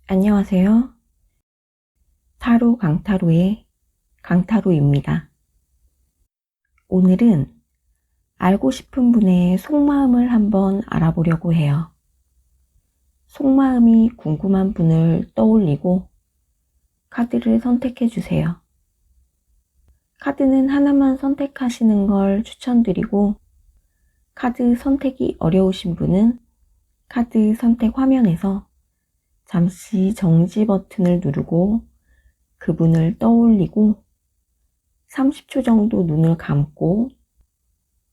안녕하세요. 타로 강타로의 강타로입니다. 오늘은 알고 싶은 분의 속마음을 한번 알아보려고 해요. 속마음이 궁금한 분을 떠올리고 카드를 선택해 주세요. 카드는 하나만 선택하시는 걸 추천드리고, 카드 선택이 어려우신 분은 카드 선택 화면에서 잠시 정지 버튼을 누르고 그분을 떠올리고 30초 정도 눈을 감고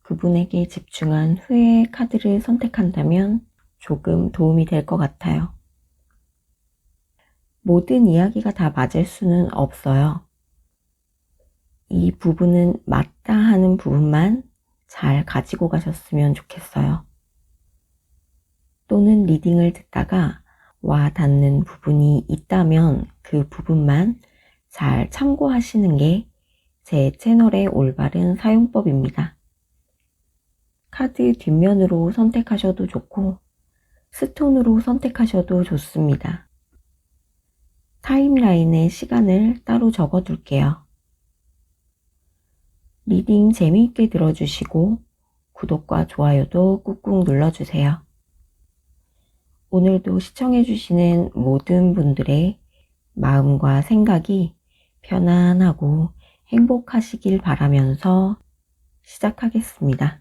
그분에게 집중한 후에 카드를 선택한다면 조금 도움이 될 것 같아요. 모든 이야기가 다 맞을 수는 없어요. 이 부분은 맞다 하는 부분만 잘 가지고 가셨으면 좋겠어요. 또는 리딩을 듣다가 와 닿는 부분이 있다면 그 부분만 잘 참고하시는 게 제 채널의 올바른 사용법입니다. 카드 뒷면으로 선택하셔도 좋고 스톤으로 선택하셔도 좋습니다. 타임라인에 시간을 따로 적어 둘게요. 리딩 재미있게 들어주시고 구독과 좋아요도 꾹꾹 눌러주세요. 오늘도 시청해주시는 모든 분들의 마음과 생각이 편안하고 행복하시길 바라면서 시작하겠습니다.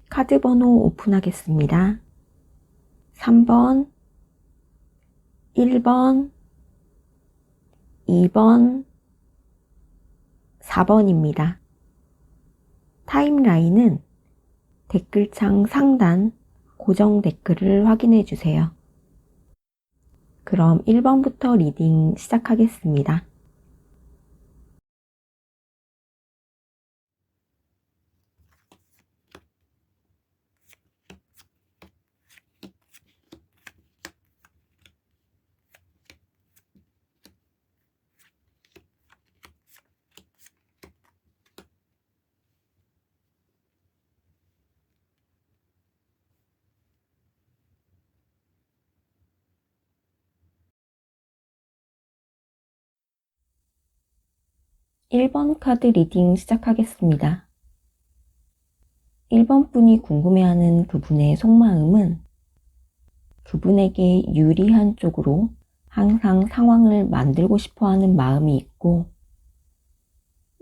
카드 번호 오픈하겠습니다. 3번, 1번, 2번, 4번입니다. 타임라인은 댓글창 상단 고정 댓글을 확인해 주세요. 그럼 1번부터 리딩 시작하겠습니다. 1번 카드 리딩 시작하겠습니다. 1번 분이 궁금해하는 그분의 속마음은 그분에게 유리한 쪽으로 항상 상황을 만들고 싶어 하는 마음이 있고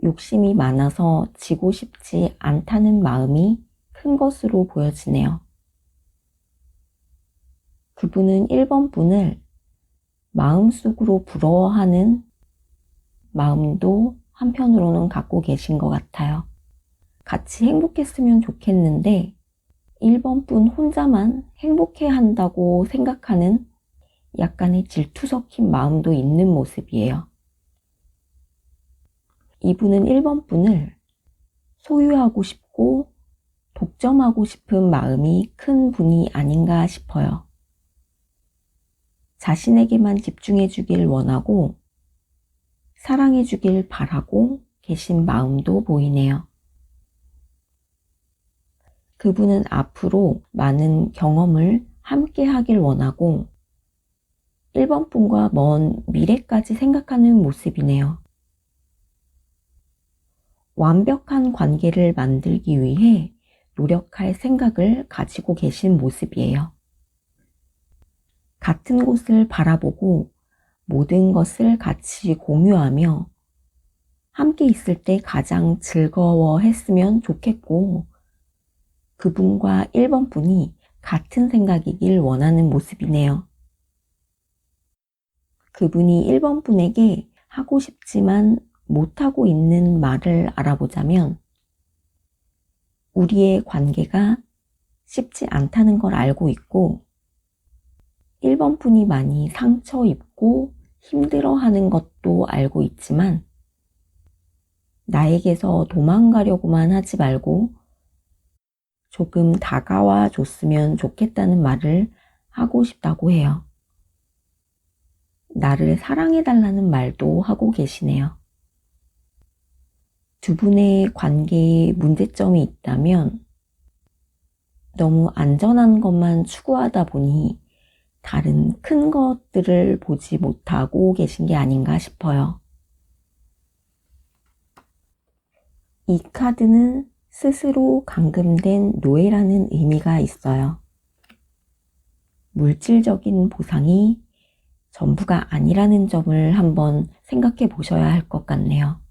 욕심이 많아서 지고 싶지 않다는 마음이 큰 것으로 보여지네요. 그분은 1번 분을 마음속으로 부러워하는 마음도 한편으로는 갖고 계신 것 같아요. 같이 행복했으면 좋겠는데 1번 분 혼자만 행복해 한다고 생각하는 약간의 질투 섞인 마음도 있는 모습이에요. 이분은 1번 분을 소유하고 싶고 독점하고 싶은 마음이 큰 분이 아닌가 싶어요. 자신에게만 집중해 주길 원하고 사랑해 주길 바라고 계신 마음도 보이네요. 그분은 앞으로 많은 경험을 함께 하길 원하고 1번 분과 먼 미래까지 생각하는 모습이네요. 완벽한 관계를 만들기 위해 노력할 생각을 가지고 계신 모습이에요. 같은 곳을 바라보고 모든 것을 같이 공유하며 함께 있을 때 가장 즐거워했으면 좋겠고 그분과 1번 분이 같은 생각이길 원하는 모습이네요. 그분이 1번 분에게 하고 싶지만 못하고 있는 말을 알아보자면 우리의 관계가 쉽지 않다는 걸 알고 있고 1번 분이 많이 상처 입고 힘들어하는 것도 알고 있지만 나에게서 도망가려고만 하지 말고 조금 다가와 줬으면 좋겠다는 말을 하고 싶다고 해요. 나를 사랑해달라는 말도 하고 계시네요. 두 분의 관계에 문제점이 있다면 너무 안전한 것만 추구하다 보니 다른 큰 것들을 보지 못하고 계신 게 아닌가 싶어요. 이 카드는 스스로 감금된 노예라는 의미가 있어요. 물질적인 보상이 전부가 아니라는 점을 한번 생각해 보셔야 할 것 같네요.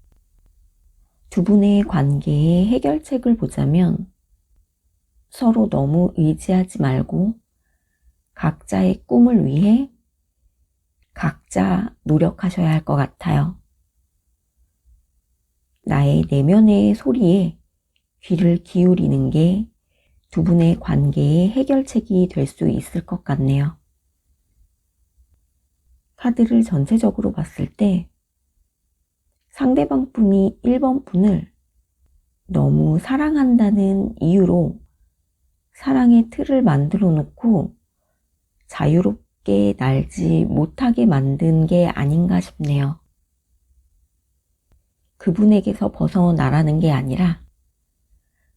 두 분의 관계의 해결책을 보자면 서로 너무 의지하지 말고 각자의 꿈을 위해 각자 노력하셔야 할 것 같아요. 나의 내면의 소리에 귀를 기울이는 게 두 분의 관계의 해결책이 될 수 있을 것 같네요. 카드를 전체적으로 봤을 때 상대방 분이 1번 분을 너무 사랑한다는 이유로 사랑의 틀을 만들어 놓고 자유롭게 날지 못하게 만든 게 아닌가 싶네요. 그분에게서 벗어나라는 게 아니라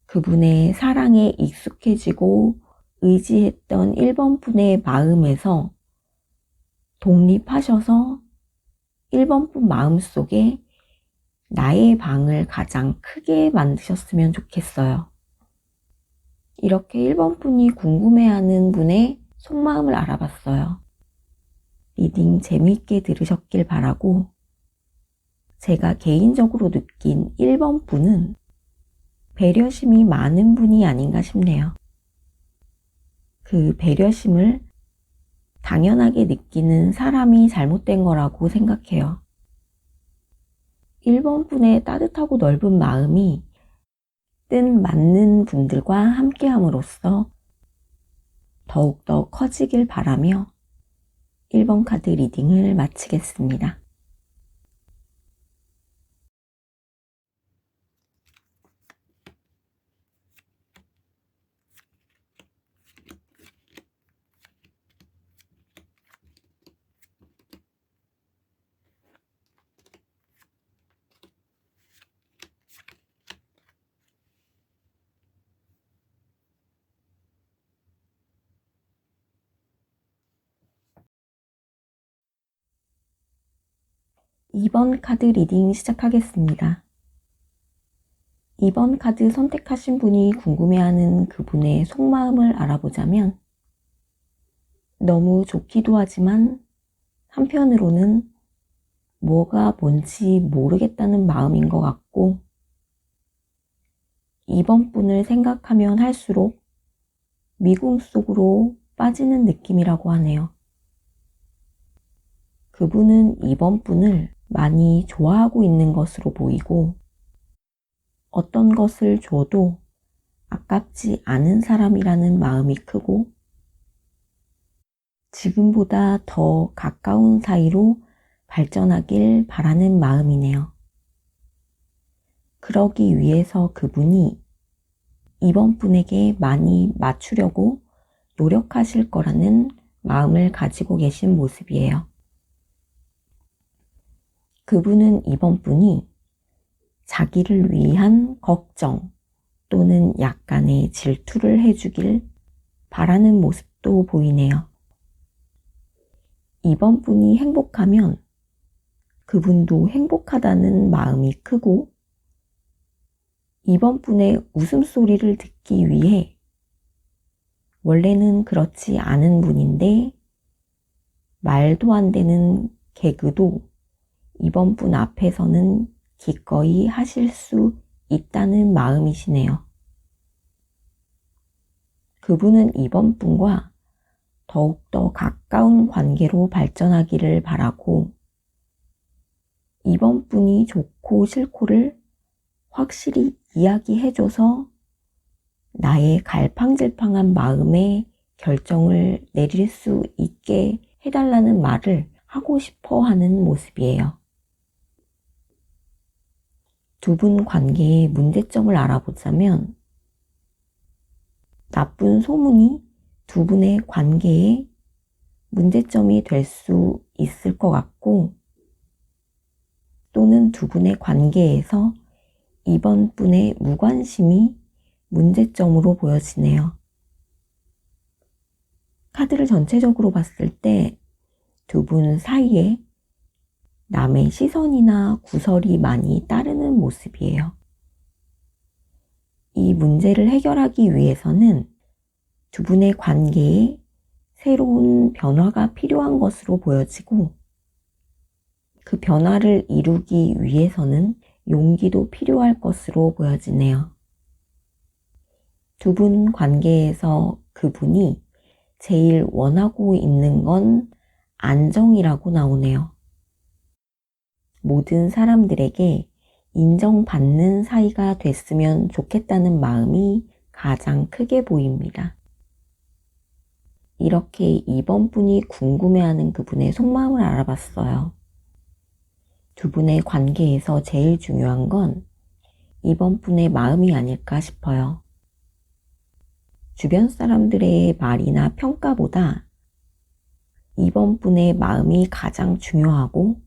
그분의 사랑에 익숙해지고 의지했던 1번 분의 마음에서 독립하셔서 1번 분 마음속에 나의 방을 가장 크게 만드셨으면 좋겠어요. 이렇게 1번 분이 궁금해하는 분의 속마음을 알아봤어요. 리딩 재미있게 들으셨길 바라고 제가 개인적으로 느낀 1번 분은 배려심이 많은 분이 아닌가 싶네요. 그 배려심을 당연하게 느끼는 사람이 잘못된 거라고 생각해요. 1번 분의 따뜻하고 넓은 마음이 뜻 맞는 분들과 함께함으로써 더욱더 커지길 바라며 1번 카드 리딩을 마치겠습니다. (2번) 카드 리딩 시작하겠습니다. 2번 카드 선택하신 분이 궁금해하는 그분의 속마음을 알아보자면 너무 좋기도 하지만 한편으로는 뭐가 뭔지 모르겠다는 마음인 것 같고 2번 분을 생각하면 할수록 미궁 속으로 빠지는 느낌이라고 하네요. 그분은 2번 분을 많이 좋아하고 있는 것으로 보이고 어떤 것을 줘도 아깝지 않은 사람이라는 마음이 크고 지금보다 더 가까운 사이로 발전하길 바라는 마음이네요. 그러기 위해서 그분이 2번 분에게 많이 맞추려고 노력하실 거라는 마음을 가지고 계신 모습이에요. 그분은 2번 분이 자기를 위한 걱정 또는 약간의 질투를 해주길 바라는 모습도 보이네요. 2번 분이 행복하면 그분도 행복하다는 마음이 크고 2번 분의 웃음소리를 듣기 위해 원래는 그렇지 않은 분인데 말도 안 되는 개그도 2번 분 앞에서는 기꺼이 하실 수 있다는 마음이시네요. 그분은 2번 분과 더욱더 가까운 관계로 발전하기를 바라고 2번 분이 좋고 싫고를 확실히 이야기해줘서 나의 갈팡질팡한 마음에 결정을 내릴 수 있게 해달라는 말을 하고 싶어 하는 모습이에요. 두 분 관계의 문제점을 알아보자면 나쁜 소문이 두 분의 관계에 문제점이 될 수 있을 것 같고 또는 두 분의 관계에서 2번 분의 무관심이 문제점으로 보여지네요. 카드를 전체적으로 봤을 때 두 분 사이에 남의 시선이나 구설이 많이 따르는 모습이에요. 이 문제를 해결하기 위해서는 두 분의 관계에 새로운 변화가 필요한 것으로 보여지고 그 변화를 이루기 위해서는 용기도 필요할 것으로 보여지네요. 두 분 관계에서 그분이 제일 원하고 있는 건 안정이라고 나오네요. 모든 사람들에게 인정받는 사이가 됐으면 좋겠다는 마음이 가장 크게 보입니다. 이렇게 2번 분이 궁금해하는 그분의 속마음을 알아봤어요. 두 분의 관계에서 제일 중요한 건 2번 분의 마음이 아닐까 싶어요. 주변 사람들의 말이나 평가보다 2번 분의 마음이 가장 중요하고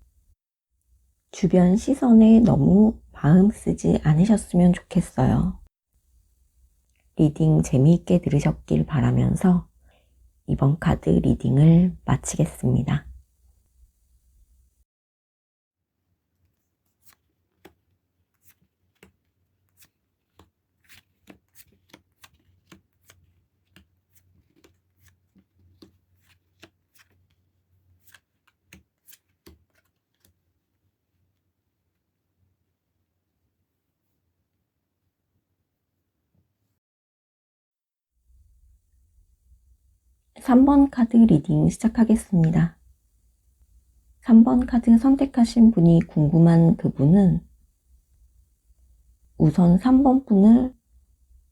주변 시선에 너무 마음 쓰지 않으셨으면 좋겠어요. 리딩 재미있게 들으셨길 바라면서 이번 카드 리딩을 마치겠습니다. 3번 카드 리딩 시작하겠습니다. 3번 카드 선택하신 분이 궁금한 그분은 우선 3번 분을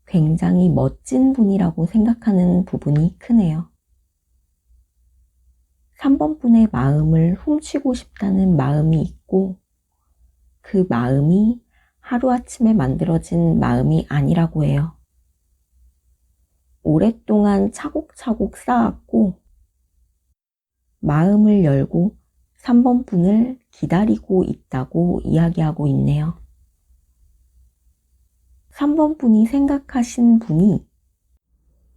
굉장히 멋진 분이라고 생각하는 부분이 크네요. 3번 분의 마음을 훔치고 싶다는 마음이 있고 그 마음이 하루아침에 만들어진 마음이 아니라고 해요. 오랫동안 차곡차곡 쌓았고 마음을 열고 3번 분을 기다리고 있다고 이야기하고 있네요. 3번 분이 생각하신 분이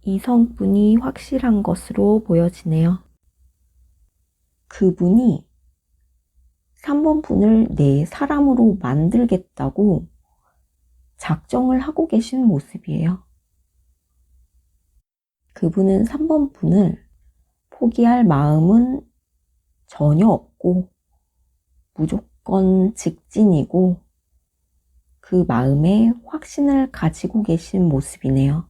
이성분이 확실한 것으로 보여지네요. 그분이 3번 분을 내 사람으로 만들겠다고 작정을 하고 계신 모습이에요. 그분은 3번 분을 포기할 마음은 전혀 없고 무조건 직진이고 그 마음에 확신을 가지고 계신 모습이네요.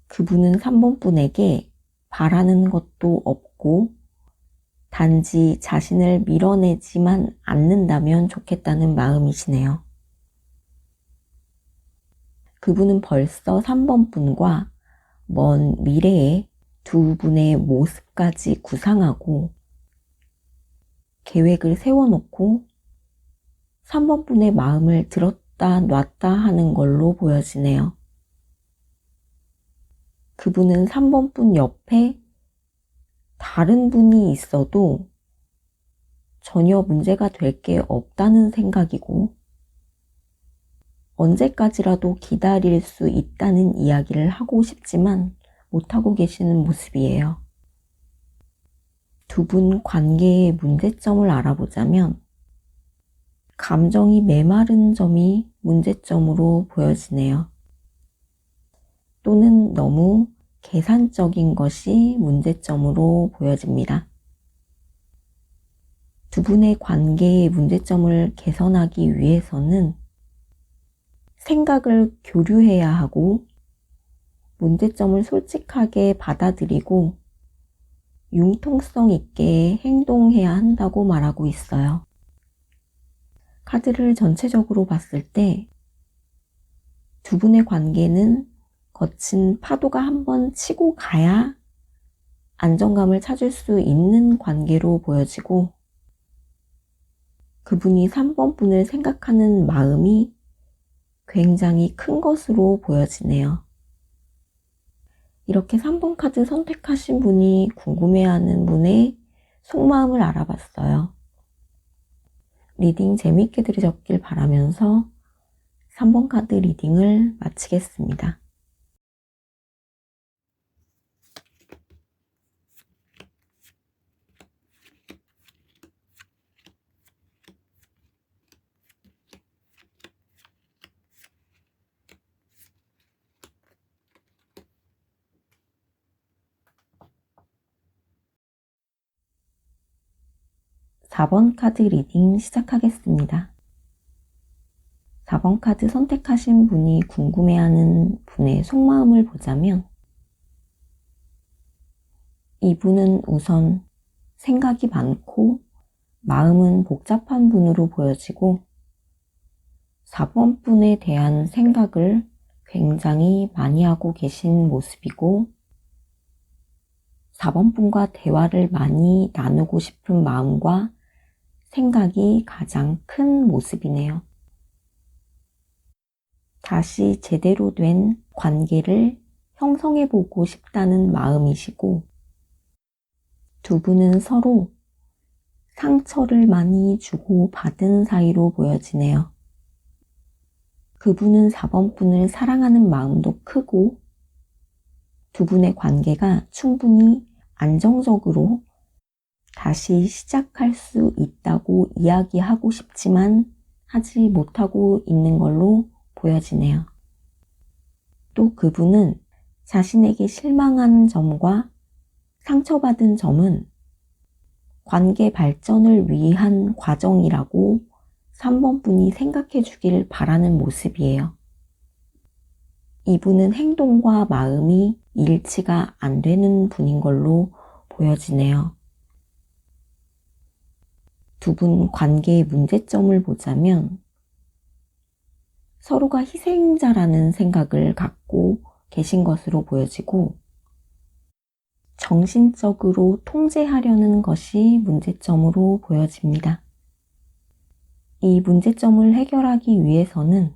그분은 3번 분에게 바라는 것도 없고 단지 자신을 밀어내지만 않는다면 좋겠다는 마음이시네요. 그분은 벌써 3번 분과 먼 미래에 두 분의 모습까지 구상하고 계획을 세워놓고 3번 분의 마음을 들었다 놨다 하는 걸로 보여지네요. 그분은 3번 분 옆에 다른 분이 있어도 전혀 문제가 될 게 없다는 생각이고 언제까지라도 기다릴 수 있다는 이야기를 하고 싶지만 못하고 계시는 모습이에요. 두 분 관계의 문제점을 알아보자면 감정이 메마른 점이 문제점으로 보여지네요. 또는 너무 계산적인 것이 문제점으로 보여집니다. 두 분의 관계의 문제점을 개선하기 위해서는 생각을 교류해야 하고 문제점을 솔직하게 받아들이고 융통성 있게 행동해야 한다고 말하고 있어요. 카드를 전체적으로 봤을 때 두 분의 관계는 거친 파도가 한번 치고 가야 안정감을 찾을 수 있는 관계로 보여지고 그분이 3번 분을 생각하는 마음이 굉장히 큰 것으로 보여지네요. 이렇게 3번 카드 선택하신 분이 궁금해하는 분의 속마음을 알아봤어요. 리딩 재미있게 들으셨길 바라면서 3번 카드 리딩을 마치겠습니다. (4번) 카드 리딩 시작하겠습니다. 4번 카드 선택하신 분이 궁금해하는 분의 속마음을 보자면 이분은 우선 생각이 많고 마음은 복잡한 분으로 보여지고 4번 분에 대한 생각을 굉장히 많이 하고 계신 모습이고 4번 분과 대화를 많이 나누고 싶은 마음과 생각이 가장 큰 모습이네요. 다시 제대로 된 관계를 형성해보고 싶다는 마음이시고 두 분은 서로 상처를 많이 주고 받은 사이로 보여지네요. 그분은 4번 분을 사랑하는 마음도 크고 두 분의 관계가 충분히 안정적으로 다시 시작할 수 있다고 이야기하고 싶지만 하지 못하고 있는 걸로 보여지네요. 또 그분은 자신에게 실망한 점과 상처받은 점은 관계 발전을 위한 과정이라고 3번 분이 생각해 주길 바라는 모습이에요. 이분은 행동과 마음이 일치가 안 되는 분인 걸로 보여지네요. 두 분 관계의 문제점을 보자면 서로가 희생자라는 생각을 갖고 계신 것으로 보여지고 정신적으로 통제하려는 것이 문제점으로 보여집니다. 이 문제점을 해결하기 위해서는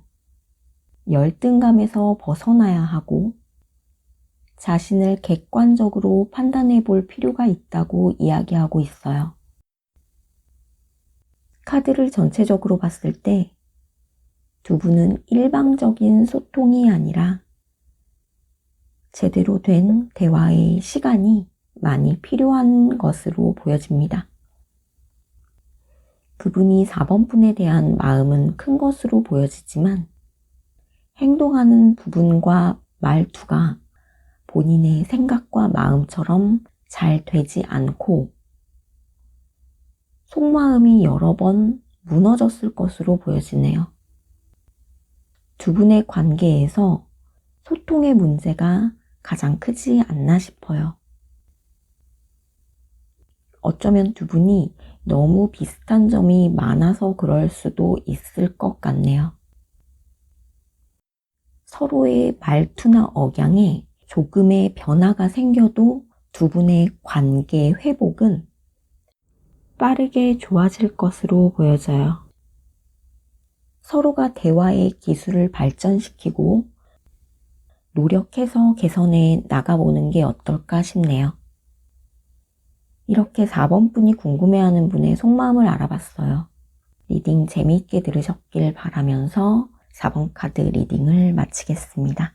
열등감에서 벗어나야 하고 자신을 객관적으로 판단해 볼 필요가 있다고 이야기하고 있어요. 카드를 전체적으로 봤을 때 두 분은 일방적인 소통이 아니라 제대로 된 대화의 시간이 많이 필요한 것으로 보여집니다. 그분이 4번 분에 대한 마음은 큰 것으로 보여지지만 행동하는 부분과 말투가 본인의 생각과 마음처럼 잘 되지 않고 속마음이 여러 번 무너졌을 것으로 보여지네요. 두 분의 관계에서 소통의 문제가 가장 크지 않나 싶어요. 어쩌면 두 분이 너무 비슷한 점이 많아서 그럴 수도 있을 것 같네요. 서로의 말투나 억양에 조금의 변화가 생겨도 두 분의 관계 회복은 빠르게 좋아질 것으로 보여져요. 서로가 대화의 기술을 발전시키고 노력해서 개선해 나가보는 게 어떨까 싶네요. 이렇게 4번 분이 궁금해하는 분의 속마음을 알아봤어요. 리딩 재미있게 들으셨길 바라면서 4번 카드 리딩을 마치겠습니다.